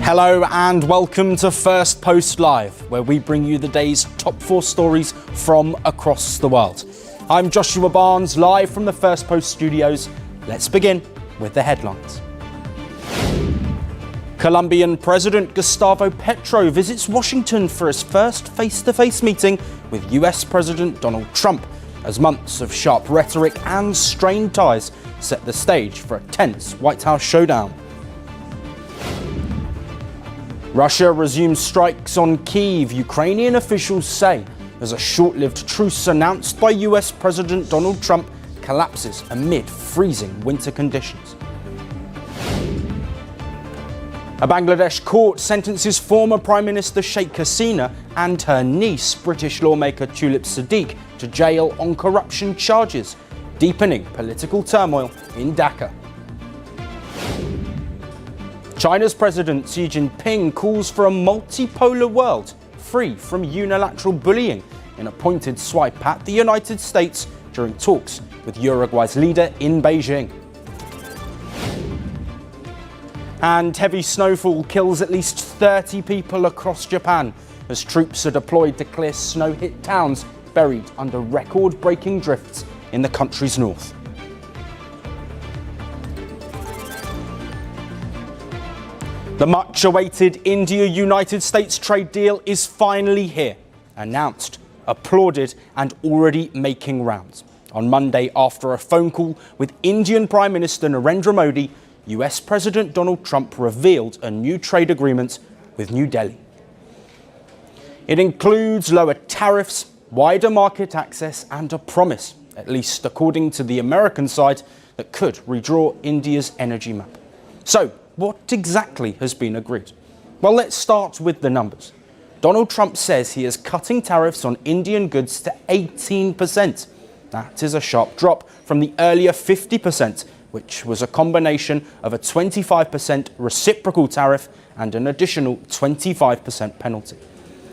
Hello and welcome to Firstpost Live, where we bring you the day's top 4 stories from across the world. I'm Joshua Barnes, live from the Firstpost studios. Let's begin with the headlines. Colombian President Gustavo Petro visits Washington for his first face-to-face meeting with US President Donald Trump, as months of sharp rhetoric and strained ties set the stage for a tense White House showdown. Russia resumes strikes on Kyiv, Ukrainian officials say, as a short-lived truce announced by US President Donald Trump collapses amid freezing winter conditions. A Bangladesh court sentences former Prime Minister Sheikh Hasina and her niece, British lawmaker Tulip Siddiq, to jail on corruption charges, deepening political turmoil in Dhaka. China's President Xi Jinping calls for a multipolar world free from unilateral bullying in a pointed swipe at the United States during talks with Uruguay's leader in Beijing. And heavy snowfall kills at least 30 people across Japan as troops are deployed to clear snow-hit towns buried under record-breaking drifts in the country's north. The much-awaited India-United States trade deal is finally here, announced, applauded and already making rounds. On Monday, after a phone call with Indian Prime Minister Narendra Modi, US President Donald Trump revealed a new trade agreement with New Delhi. It includes lower tariffs, wider market access and a promise, at least according to the American side, that could redraw India's energy map. So, what exactly has been agreed? Well, let's start with the numbers. Donald Trump says he is cutting tariffs on Indian goods to 18%. That is a sharp drop from the earlier 50%, which was a combination of a 25% reciprocal tariff and an additional 25% penalty.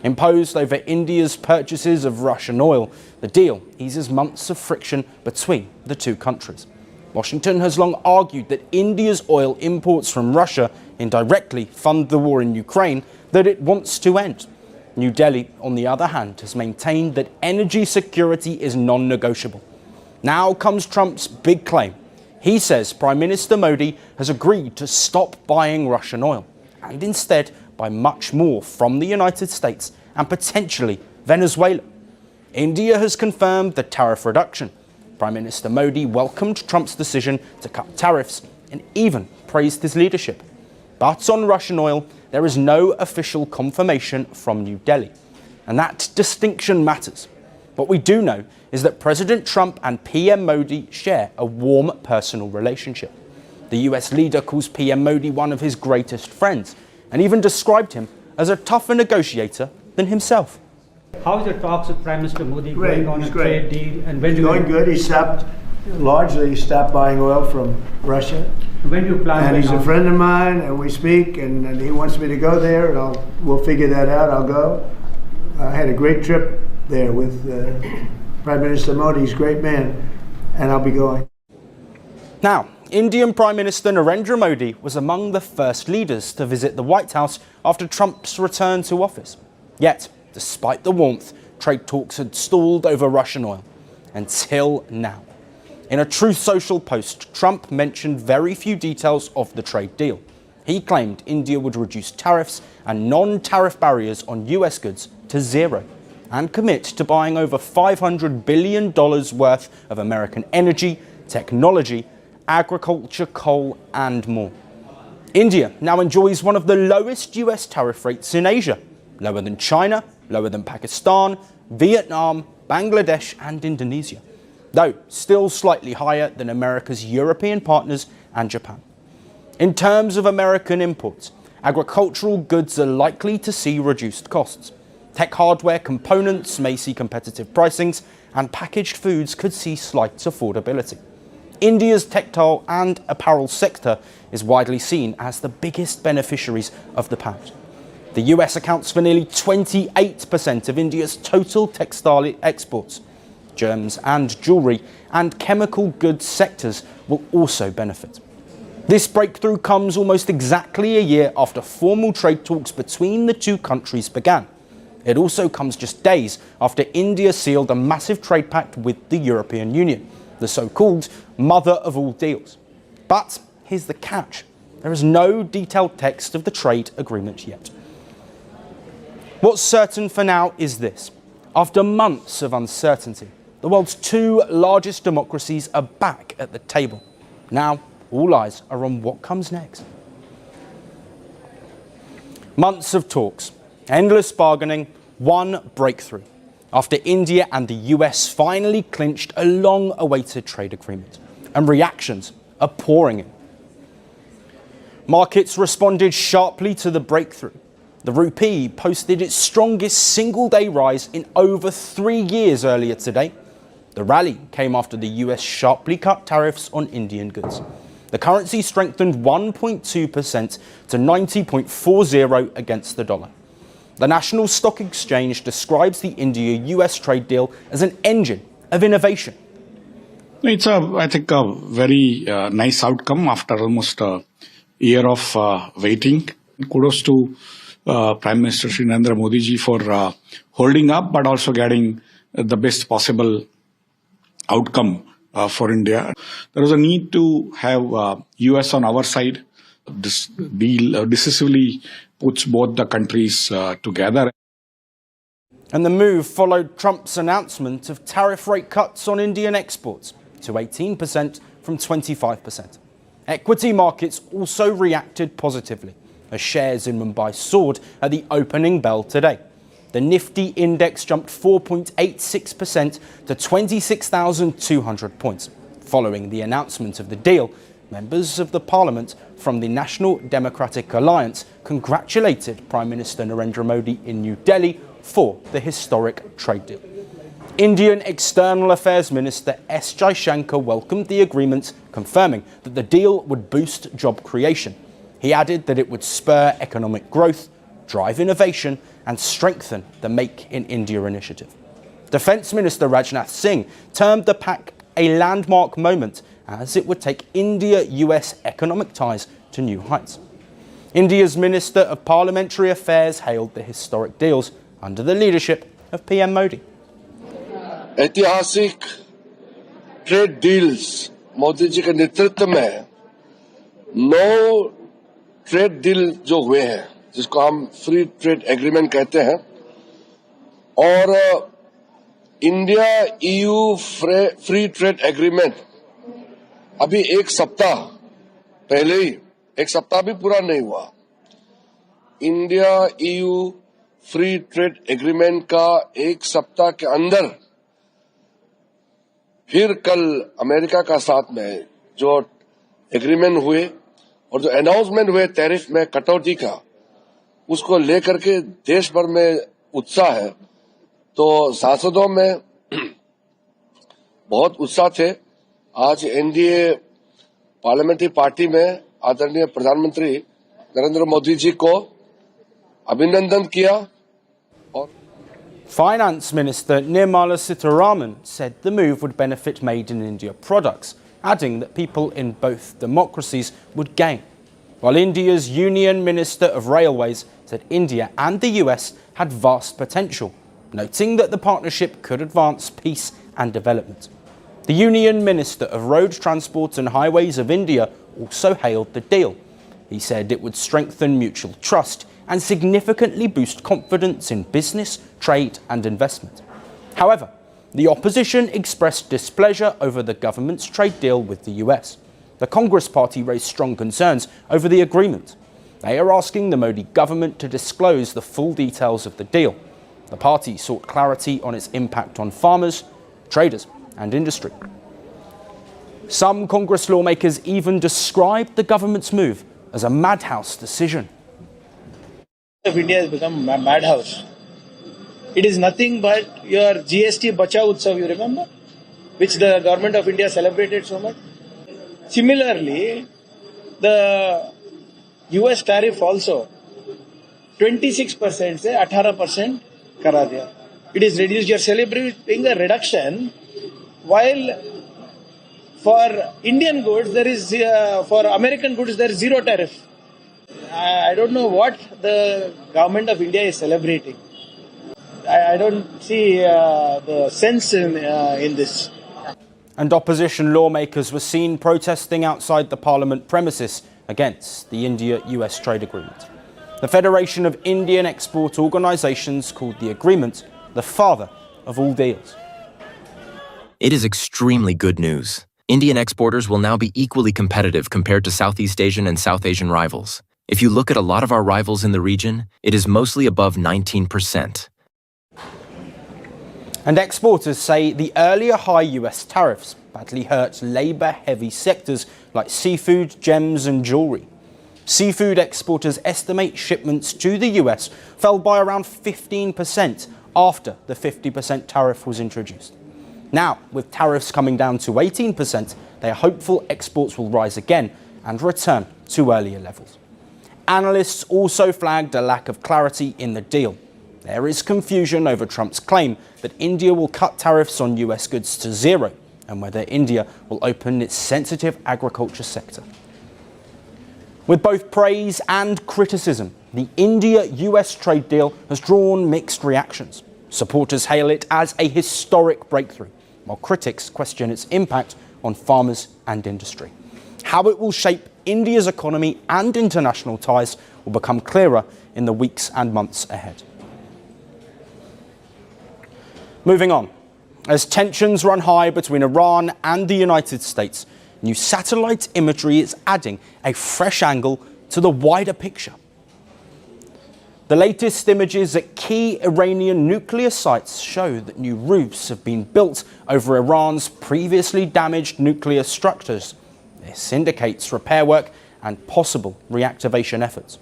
Imposed over India's purchases of Russian oil, the deal eases months of friction between the two countries. Washington has long argued that India's oil imports from Russia indirectly fund the war in Ukraine that it wants to end. New Delhi, on the other hand, has maintained that energy security is non-negotiable. Now comes Trump's big claim. He says Prime Minister Modi has agreed to stop buying Russian oil and instead buy much more from the United States and potentially Venezuela. India has confirmed the tariff reduction. Prime Minister Modi welcomed Trump's decision to cut tariffs and even praised his leadership. But on Russian oil, there is no official confirmation from New Delhi. And that distinction matters. What we do know is that President Trump and PM Modi share a warm personal relationship. The US leader calls PM Modi one of his greatest friends and even described him as a tougher negotiator than himself. How is the talks with Prime Minister Modi going on a trade deal? And when going good. He largely stopped buying oil from Russia. When do you plan? And he's a friend of mine, and we speak, and he wants me to go there, and we'll figure that out. I'll go. I had a great trip there with Prime Minister Modi. He's a great man, and I'll be going. Now, Indian Prime Minister Narendra Modi was among the first leaders to visit the White House after Trump's return to office. Yet, despite the warmth, trade talks had stalled over Russian oil. Until now. In a Truth Social post, Trump mentioned very few details of the trade deal. He claimed India would reduce tariffs and non-tariff barriers on US goods to zero and commit to buying over $500 billion worth of American energy, technology, agriculture, coal and more. India now enjoys one of the lowest US tariff rates in Asia, lower than China, lower than Pakistan, Vietnam, Bangladesh and Indonesia, though still slightly higher than America's European partners and Japan. In terms of American imports, agricultural goods are likely to see reduced costs. Tech hardware components may see competitive pricings, and packaged foods could see slight affordability. India's textile and apparel sector is widely seen as the biggest beneficiaries of the Pact. The US accounts for nearly 28% of India's total textile exports. Gems and jewellery and chemical goods sectors will also benefit. This breakthrough comes almost exactly a year after formal trade talks between the two countries began. It also comes just days after India sealed a massive trade pact with the European Union, the so-called mother of all deals. But here's the catch. There is no detailed text of the trade agreement yet. What's certain for now is this. After months of uncertainty, the world's two largest democracies are back at the table. Now, all eyes are on what comes next. Months of talks, endless bargaining, one breakthrough. After India and the US finally clinched a long-awaited trade agreement, and reactions are pouring in. Markets responded sharply to the breakthrough. The rupee posted its strongest single-day rise in over 3 years earlier today. The rally came after the US sharply cut tariffs on Indian goods. The currency strengthened 1.2% to 90.40 against the dollar. The National Stock Exchange describes the India-US trade deal as an engine of innovation. It's, I think, a very nice outcome after almost a year of waiting. Kudos to Prime Minister Narendra Modi ji for holding up, but also getting the best possible outcome for India. There was a need to have US on our side. This deal decisively puts both the countries together. And the move followed Trump's announcement of tariff rate cuts on Indian exports to 18% from 25%. Equity markets also reacted positively as shares in Mumbai soared at the opening bell today. The Nifty index jumped 4.86% to 26,200 points. Following the announcement of the deal, members of the parliament from the National Democratic Alliance congratulated Prime Minister Narendra Modi in New Delhi for the historic trade deal. Indian External Affairs Minister S. Jaishankar welcomed the agreement, confirming that the deal would boost job creation. He added that it would spur economic growth, drive innovation, and strengthen the Make in India initiative. Defence Minister Rajnath Singh termed the Pact a landmark moment as it would take India-US economic ties to new heights. India's Minister of Parliamentary Affairs hailed the historic deals under the leadership of PM Modi. ऐतिहासिक trade deals Modi ji के नेतृत्व में 9 trade deal जो हुए हैं, जिसको हम free trade agreement कहते हैं, और India EU free trade agreement अभी एक सप्ताह पहले ही, एक सप्ताह भी पूरा नहीं हुआ, India EU free trade agreement का एक सप्ताह के अंदर फिर कल अमेरिका का साथ में जो एग्रीमेंट हुए और जो अनाउंसमेंट हुए टैरिफ में कटौती का, उसको लेकर के देश भर में उत्साह है। तो सांसदों में बहुत उत्साह थे। आज एनडीए पार्लियामेंट्री पार्टी में आदरणीय प्रधानमंत्री नरेंद्र मोदी जी को अभिनंदन किया। Finance Minister Nirmala Sitharaman said the move would benefit Made in India products, adding that people in both democracies would gain. While India's Union Minister of Railways said India and the US had vast potential, noting that the partnership could advance peace and development. The Union Minister of Road Transport and Highways of India also hailed the deal. He said it would strengthen mutual trust and significantly boost confidence in business, trade and investment. However, the opposition expressed displeasure over the government's trade deal with the US. The Congress party raised strong concerns over the agreement. They are asking the Modi government to disclose the full details of the deal. The party sought clarity on its impact on farmers, traders and industry. Some Congress lawmakers even described the government's move as a madhouse decision. Of India has become a madhouse. It is nothing but your GST Bachao Utsav, you remember? Which the government of India celebrated so much. Similarly, the US tariff also 26% से 18% करा दिया. It is reduced. You are celebrating a reduction while For Indian goods, there is for American goods there is zero tariff. I don't know what the government of India is celebrating. I don't see the sense in this. And opposition lawmakers were seen protesting outside the parliament premises against the India-US trade agreement. The Federation of Indian Export Organizations called the agreement the father of all deals. It is extremely good news. Indian exporters will now be equally competitive compared to Southeast Asian and South Asian rivals. If you look at a lot of our rivals in the region, it is mostly above 19%. And exporters say the earlier high US tariffs badly hurt labour-heavy sectors like seafood, gems and jewellery. Seafood exporters estimate shipments to the US fell by around 15% after the 50% tariff was introduced. Now, with tariffs coming down to 18%, they are hopeful exports will rise again and return to earlier levels. Analysts also flagged a lack of clarity in the deal. There is confusion over Trump's claim that India will cut tariffs on US goods to zero and whether India will open its sensitive agriculture sector. With both praise and criticism, the India-US trade deal has drawn mixed reactions. Supporters hail it as a historic breakthrough, while critics question its impact on farmers and industry. How it will shape India's economy and international ties will become clearer in the weeks and months ahead. Moving on, as tensions run high between Iran and the United States, new satellite imagery is adding a fresh angle to the wider picture. The latest images at key Iranian nuclear sites show that new roofs have been built over Iran's previously damaged nuclear structures. This indicates repair work and possible reactivation efforts.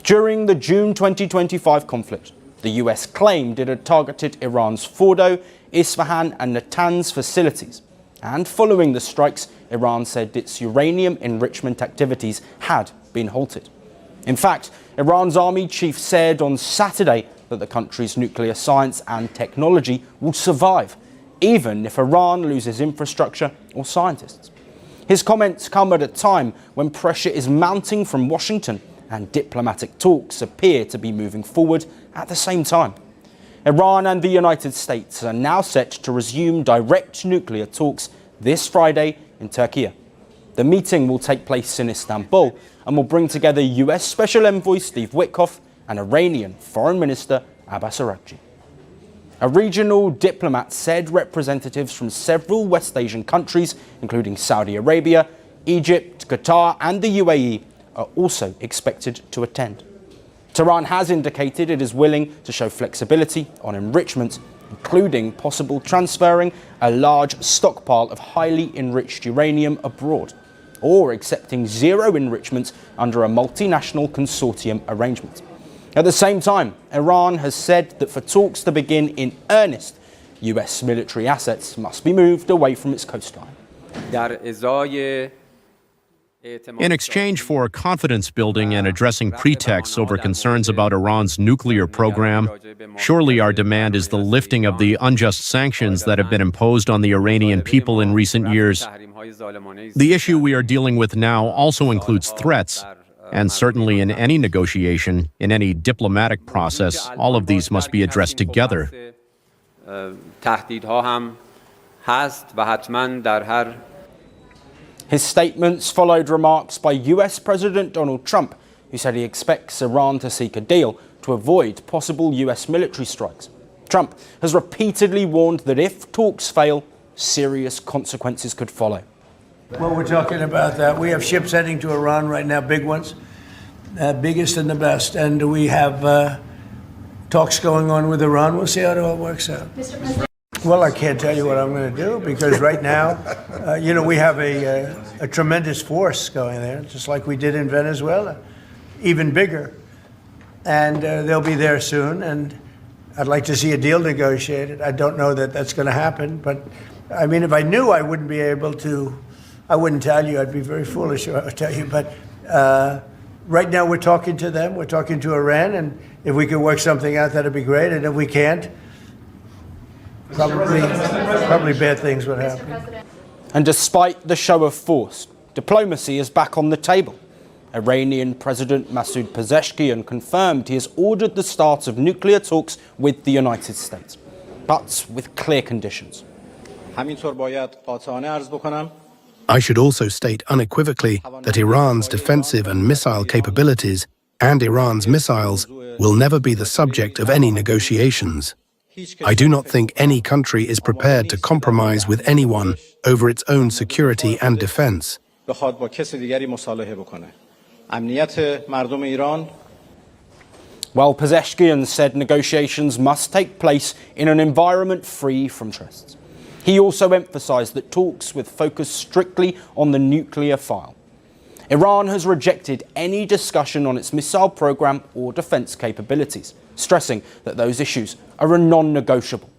During the June 2025 conflict, the US claimed it had targeted Iran's Fordo, Isfahan and Natanz facilities. And following the strikes, Iran said its uranium enrichment activities had been halted. In fact, Iran's army chief said on Saturday that the country's nuclear science and technology will survive, even if Iran loses infrastructure or scientists. His comments come at a time when pressure is mounting from Washington and diplomatic talks appear to be moving forward at the same time. Iran and the United States are now set to resume direct nuclear talks this Friday in Turkey. The meeting will take place in Istanbul and will bring together US Special Envoy Steve Witkoff and Iranian Foreign Minister Abbas Araghchi. A regional diplomat said representatives from several West Asian countries, including Saudi Arabia, Egypt, Qatar and the UAE, are also expected to attend. Tehran has indicated it is willing to show flexibility on enrichment, including possible transferring a large stockpile of highly enriched uranium abroad, or accepting zero enrichment under a multinational consortium arrangement. At the same time, Iran has said that for talks to begin in earnest, US military assets must be moved away from its coastline. In exchange for confidence building and addressing pretexts over concerns about Iran's nuclear program, surely our demand is the lifting of the unjust sanctions that have been imposed on the Iranian people in recent years. The issue we are dealing with now also includes threats, and certainly in any negotiation, in any diplomatic process, all of these must be addressed together. His statements followed remarks by US President Donald Trump, who said he expects Iran to seek a deal to avoid possible US military strikes. Trump has repeatedly warned that if talks fail, serious consequences could follow. Well, we're talking about that. We have ships heading to Iran right now, big ones, biggest and the best. And we have talks going on with Iran. We'll see how it all works out. Mr. President. Well, I can't tell you what I'm going to do because right now, we have a tremendous force going there, just like we did in Venezuela, even bigger. And they'll be there soon. And I'd like to see a deal negotiated. I don't know that that's going to happen. But, I mean, if I knew I wouldn't be able to, I wouldn't tell you. I'd be very foolish if I would tell you. But right now we're talking to them. We're talking to Iran. And if we could work something out, that'd be great. And if we can't, probably bad things would happen. And despite the show of force, diplomacy is back on the table. Iranian President Masoud Pezeshkian confirmed he has ordered the start of nuclear talks with the United States, but with clear conditions. I should also state unequivocally that Iran's defensive and missile capabilities and Iran's missiles will never be the subject of any negotiations. I do not think any country is prepared to compromise with anyone over its own security and defense. While Pezeshkian said negotiations must take place in an environment free from threats. He also emphasised that talks would focus strictly on the nuclear file. Iran has rejected any discussion on its missile programme or defence capabilities, stressing that those issues are a non-negotiable.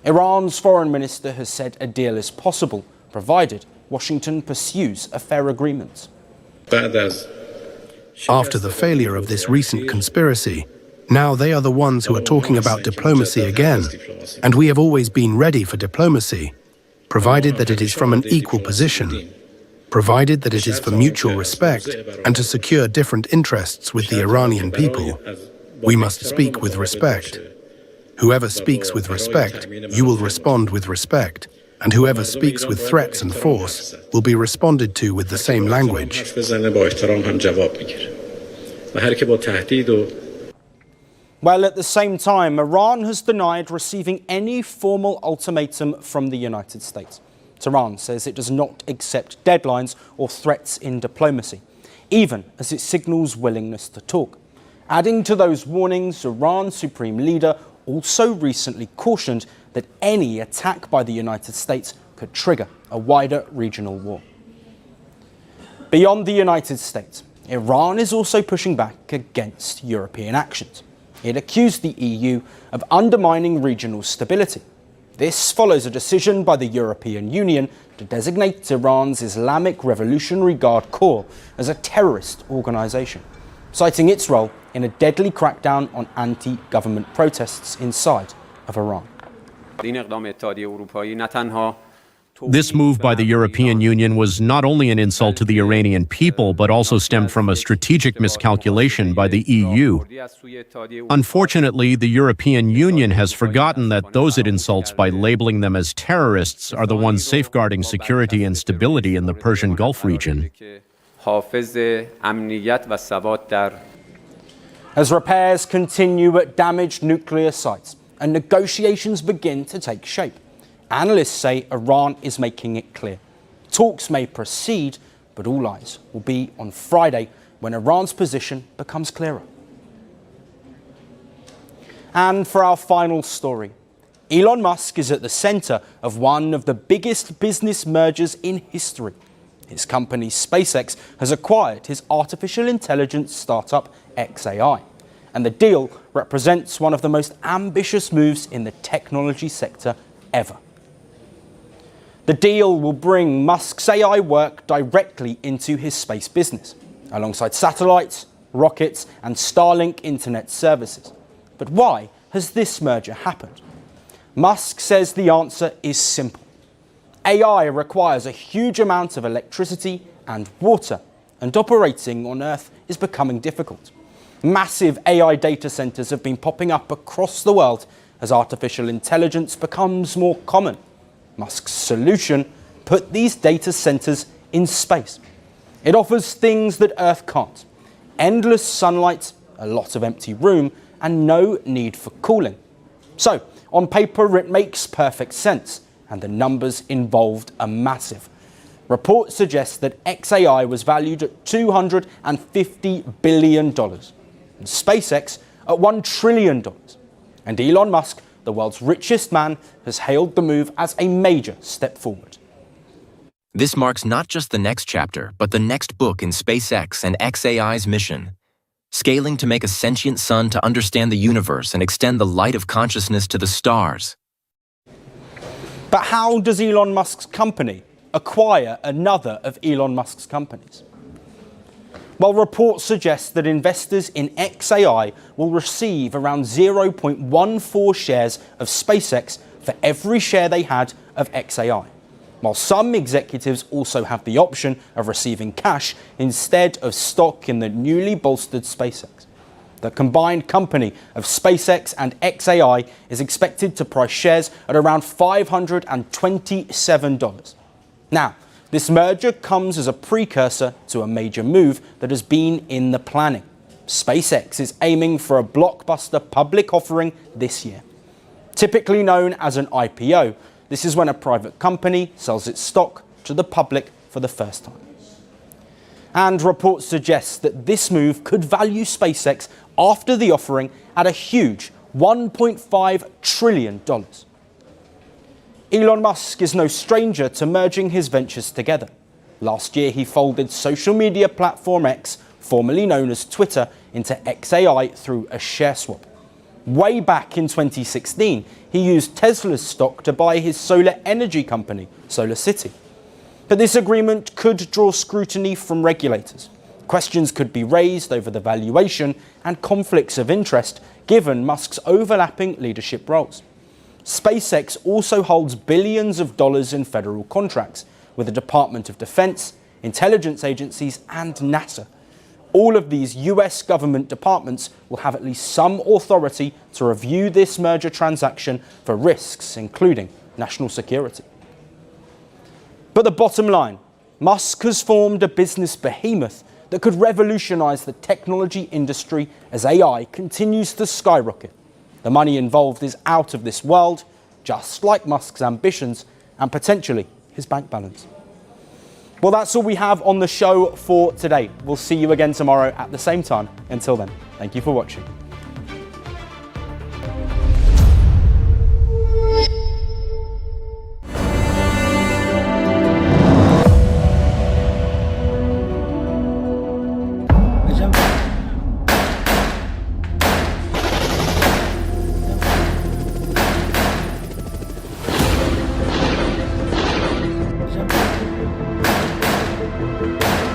Iran's foreign minister has said a deal is possible, provided Washington pursues a fair agreement. After the failure of this recent conspiracy, now they are the ones who are talking about diplomacy again, and we have always been ready for diplomacy, provided that it is from an equal position, provided that it is for mutual respect and to secure different interests with the Iranian people. We must speak with respect. Whoever speaks with respect, you will respond with respect, and whoever speaks with threats and force will be responded to with the same language. While at the same time, Iran has denied receiving any formal ultimatum from the United States. Tehran says it does not accept deadlines or threats in diplomacy, even as it signals willingness to talk. Adding to those warnings, Iran's supreme leader also recently cautioned that any attack by the United States could trigger a wider regional war. Beyond the United States, Iran is also pushing back against European actions. It accused the EU of undermining regional stability. This follows a decision by the European Union to designate Iran's Islamic Revolutionary Guard Corps as a terrorist organisation, citing its role in a deadly crackdown on anti-government protests inside of Iran. This move by the European Union was not only an insult to the Iranian people, but also stemmed from a strategic miscalculation by the EU. Unfortunately, the European Union has forgotten that those it insults by labeling them as terrorists are the ones safeguarding security and stability in the Persian Gulf region. As repairs continue at damaged nuclear sites and negotiations begin to take shape, analysts say Iran is making it clear. Talks may proceed, but all eyes will be on Friday when Iran's position becomes clearer. And for our final story, Elon Musk is at the centre of one of the biggest business mergers in history. His company SpaceX has acquired his artificial intelligence startup xAI, and the deal represents one of the most ambitious moves in the technology sector ever. The deal will bring Musk's AI work directly into his space business, alongside satellites, rockets, and Starlink internet services. But why has this merger happened? Musk says the answer is simple. AI requires a huge amount of electricity and water, and operating on Earth is becoming difficult. Massive AI data centers have been popping up across the world as artificial intelligence becomes more common. Musk's solution put these data centers in space. It offers things that Earth can't: endless sunlight, a lot of empty room, and no need for cooling. So, on paper, it makes perfect sense, and the numbers involved are massive. Reports suggest that xAI was valued at $250 billion, and SpaceX at $1 trillion. And Elon Musk, the world's richest man, has hailed the move as a major step forward. This marks not just the next chapter, but the next book in SpaceX and xAI's mission. Scaling to make a sentient sun to understand the universe and extend the light of consciousness to the stars. But how does Elon Musk's company acquire another of Elon Musk's companies? Well, reports suggest that investors in xAI will receive around 0.14 shares of SpaceX for every share they had of xAI. while some executives also have the option of receiving cash instead of stock in the newly bolstered SpaceX. The combined company of SpaceX and xAI is expected to price shares at around $527. Now, this merger comes as a precursor to a major move that has been in the planning. SpaceX is aiming for a blockbuster public offering this year. Typically known as an IPO, this is when a private company sells its stock to the public for the first time. And reports suggest that this move could value SpaceX after the offering at a huge $1.5 trillion. Elon Musk is no stranger to merging his ventures together. Last year, he folded social media platform X, formerly known as Twitter, into xAI through a share swap. Way back in 2016, he used Tesla's stock to buy his solar energy company, SolarCity. But this agreement could draw scrutiny from regulators. Questions could be raised over the valuation and conflicts of interest given Musk's overlapping leadership roles. SpaceX also holds billions of dollars in federal contracts with the Department of Defense, intelligence agencies, and NASA. All of these US government departments will have at least some authority to review this merger transaction for risks, including national security. But the bottom line, Musk has formed a business behemoth that could revolutionize the technology industry as AI continues to skyrocket. The money involved is out of this world, just like Musk's ambitions and potentially his bank balance. Well, that's all we have on the show for today. We'll see you again tomorrow at the same time. Until then, thank you for watching.